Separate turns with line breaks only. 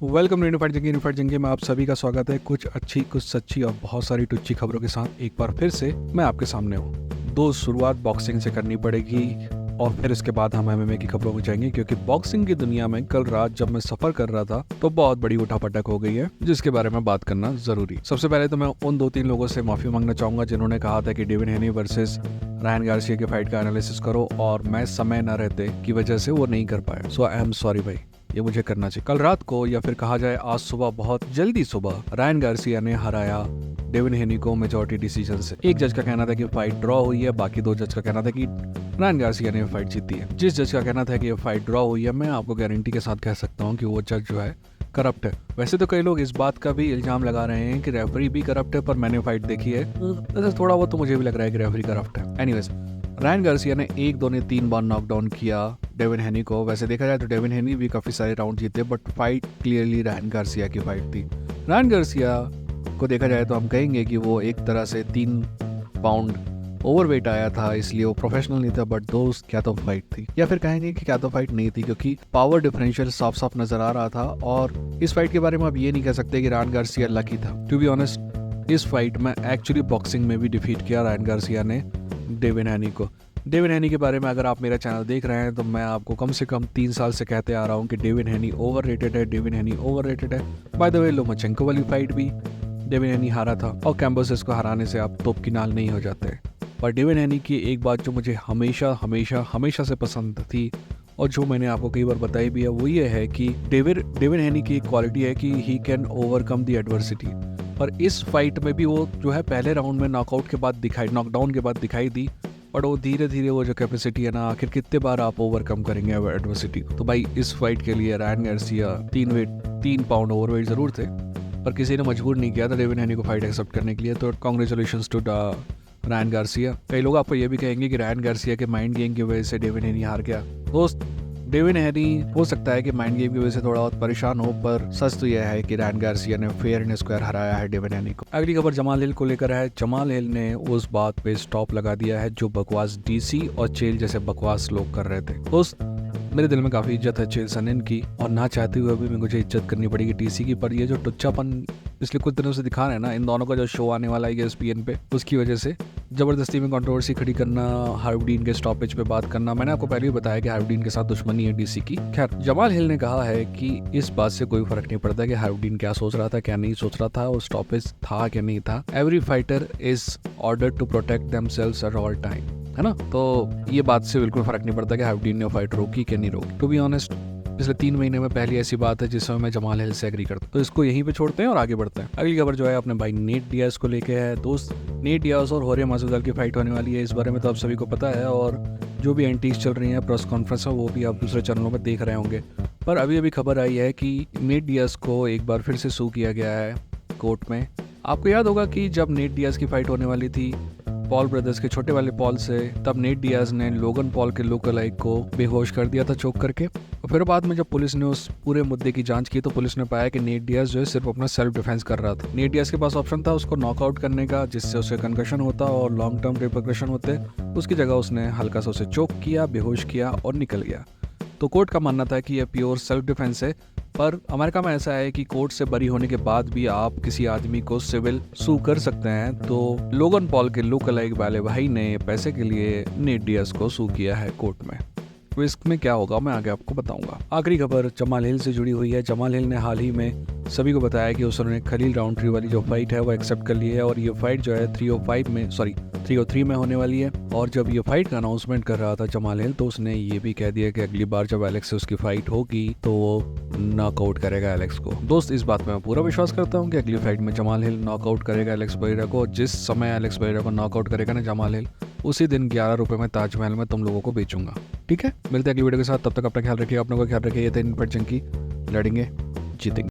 Welcome to unified जंगी में आप सभी का स्वागत है। कुछ अच्छी, कुछ सच्ची और बहुत सारी टुच्ची खबरों के साथ एक बार फिर से मैं आपके सामने हूँ। शुरुआत बॉक्सिंग से करनी पड़ेगी और फिर इसके बाद हम एमएमए की खबरों में जाएंगे, क्योंकि बॉक्सिंग की दुनिया में कल रात जब मैं सफर कर रहा था तो बहुत बड़ी उठापटक हो गई है, जिसके बारे में बात करना जरूरी। सबसे पहले तो मैं उन 2-3 लोगों से माफी मांगना चाहूंगा जिन्होंने कहा था कि डेविन हेनी वर्सेस रायन गार्सिया के फाइट का एनालिसिस करो, और मैं समय न रहते की वजह से वो नहीं कर पाया। सो आई एम सॉरी भाई, ये मुझे करना चाहिए। कल रात को या फिर कहा जाए आज सुबह, बहुत जल्दी सुबह, रायन गार्सिया ने हराया डेविन हेनी को मेजॉरिटी डिसीजन से। एक जज का कहना था कि फाइट ड्रॉ हुई है, बाकी 2 जज का कहना था कि रायन गार्सिया ने फाइट जीती है। जिस जज का कहना था कि ये फाइट ड्रॉ हुई है, मैं आपको गारंटी के साथ कह सकता हूँ कि वो जज जो है करप्ट है। वैसे तो कई लोग इस बात का भी इल्जाम लगा रहे हैं कि रेफरी भी करप्ट है, पर मैंने फाइट देखी है, वैसे थोड़ा बहुत तो मुझे भी लग रहा है कि रेफरी करप्ट है। एनीवेज, रायन गार्सिया ने 1, 2 ने 3 बार नॉकडाउन किया डेविन हेनी को। वैसे देखा जाए तो डेविन हेनी भी काफी सारे राउंड जीते, but fight clearly Ryan Garcia की फाइट थी। रायन गार्सिया को देखा जाए तो हम कहेंगे कि वो एक तरह से 3 पाउंड ओवरवेट आया था, इसलिए वो प्रोफेशनल नहीं था। बट दोस्त, क्या तो फाइट थी, या फिर कहेंगे कि क्या तो फाइट नहीं थी, क्योंकि पावर डिफरेंशियल साफ साफ नजर आ रहा था। और इस फाइट के बारे में आप ये नहीं कह सकते कि रायन गार्सिया लकी था। टू बी ऑनेस्ट, इस फाइट में एक्चुअली बॉक्सिंग में भी डिफीट किया रायन गार्सिया ने डेविन हेनी को। डेविन हेनी के बारे में अगर आप मेरा चैनल देख रहे हैं तो मैं आपको कम से कम 3 साल से कहते आ रहा हूँ कि डेविन हेनी ओवररेटेड है, डेविन हेनी ओवररेटेड है। बाय द वे, लोमाचेंको वाली फाइट भी डेविन हेनी हारा था, और कैम्बोसिस को हराने से आप तोप की नाल नहीं हो जाते। पर डेविन हेनी की एक बात जो मुझे हमेशा हमेशा हमेशा से पसंद थी, और जो मैंने आपको कई बार बताई भी है, वो ये है कि डेविन हेनी की एक क्वालिटी है कि he can overcome the adversity. पर इस फाइट में भी वो जो है पहले राउंड में नॉकआउट के बाद नॉकडाउन के बाद दिखाई दी, और वो धीरे धीरे वो जो कैपेसिटी है ना, आखिर कितने बार आप ओवरकम करेंगे एडवर्सिटी को। तो भाई, इस फाइट के लिए रायन गार्सिया 3 पाउंड ओवरवेट जरूर थे, पर किसी ने मजबूर नहीं किया था डेविन हेनी को फाइट एक्सेप्ट करने के लिए। तो कांग्रेचुलेशंस टू रायन गार्सिया। कई लोग आपको ये भी कहेंगे कि रायन गार्सिया के माइंड गेम की वजह से डेविन हेनी हार गया। दोस्त, डेविन हेनी हो सकता है कि माइंड गेम की वजह से थोड़ा बहुत परेशान हो, पर सच तो यह है कि रायन गार्सिया ने फेयर एंड स्क्वायर हराया है डेविन हेनी को। अगली खबर जमाल हिल को लेकर है। जमाल हिल ने उस बात पे स्टॉप लगा दिया है जो बकवास डीसी और चेल जैसे बकवास लोग कर रहे थे। दोस्त, मेरे दिल में काफी इज्जत है चेल सनन की, और ना चाहते हुए भी मुझे इज्जत करनी पड़ेगी डीसी की। पर ये जो टुच्चापन पिछले कुछ दिनों से दिखा रहे हैं ना, इन दोनों का जो शो आने वाला है ESPN पे, उसकी वजह से जबरदस्ती में कंट्रोवर्सी खड़ी करना, हार्व डीन के स्टॉपेज पे बात करना। मैंने आपको पहले ही बताया कि हार्व डीन के साथ दुश्मनी है डीसी की। खैर, जमाल हिल ने कहा है कि इस बात से कोई फर्क नहीं पड़ता कि हार्व डीन क्या सोच रहा था, क्या नहीं सोच रहा था, वो स्टॉपेज था क्या नहीं था। Every fighter is order to protect themselves at all time, है ना। तो ये बात से बिल्कुल फर्क नहीं पड़ता कि हार्व डीन ने फाइट रोकी कि नहीं रोकी। टू बी ऑनेस्ट, पिछले 3 महीने में पहली ऐसी बात है जिसमें मैं जमाल हिल से एग्री करता हूँ। तो इसको यहीं पे छोड़ते हैं और आगे बढ़ते हैं। अगली खबर जो है अपने भाई नेट डियाज को लेके है। दोस्त, नेट डियाज और होरे मासुदल की फाइट होने वाली है, इस बारे में तो आप सभी को पता है, और जो भी एंटीज चल रही हैं, प्रेस कॉन्फ्रेंस है, वो भी आप दूसरे चैनलों पर देख रहे होंगे। पर अभी अभी खबर आई है कि नेट डियाज को एक बार फिर से सू किया गया है कोर्ट में। आपको याद होगा कि जब नेट डियाज की फाइट होने वाली थी पॉल ब्रदर्स के छोटे वाले पॉल से, तब नेट डियाज ने लोगन पॉल के लुक-अलाइक को बेहोश कर दिया था चोक करके। और फिर बाद में जब पुलिस ने उस पूरे मुद्दे की जांच की तो पुलिस ने पाया कि नेट डियाज जो है सिर्फ अपना सेल्फ डिफेंस कर रहा था। नेट डियाज के पास ऑप्शन था उसको नॉकआउट करने का, जिससे उसे कंकशन होता और लॉन्ग टर्म रिपरकशन होते। उसकी जगह उसने हल्का सा उसे चोक किया, बेहोश किया और निकल गया। तो कोर्ट का मानना था कि यह प्योर सेल्फ डिफेंस है। पर अमेरिका में ऐसा है कि कोर्ट से बरी होने के बाद भी आप किसी आदमी को सिविल सू कर सकते हैं। तो लोगन पॉल के लुक अलाइक वाले भाई ने पैसे के लिए नेट डियाज को सू किया है कोर्ट में। तो इसमें क्या होगा मैं आगे आपको बताऊंगा। आखिरी खबर जमाल हिल से जुड़ी हुई है। जमाल हिल ने हाल ही में सभी को बताया कि उसने खलील राउंट्री वाली जो फाइट है वो एक्सेप्ट कर ली है, और ये फाइट जो है 303 में होने वाली है। और जब ये फाइट का अनाउंसमेंट कर रहा था जमाल हिल, तो उसने ये भी कह दिया कि अगली बार जब एलेक्स से उसकी फाइट होगी तो वो नॉकआउट करेगा एलेक्स को। दोस्त, इस बात में मैं पूरा विश्वास करता हूँ कि अगली फाइट में जमाल हिल नॉकआउट करेगा एलेक्स बरेरा को। जिस समय एलेक्स बरेरा को नॉकआउट करेगा ना जमाल हिल, उसी दिन 11 रुपए में ताजमहल में तुम लोगों को बेचूंगा। ठीक है, मिलते हैं अगली वीडियो के साथ। तब तक अपना ख्याल रखिए, अपनों का ख्याल रखिए। ये थे यूनिफाइड जंगी, लड़ेंगे जीतेंगे।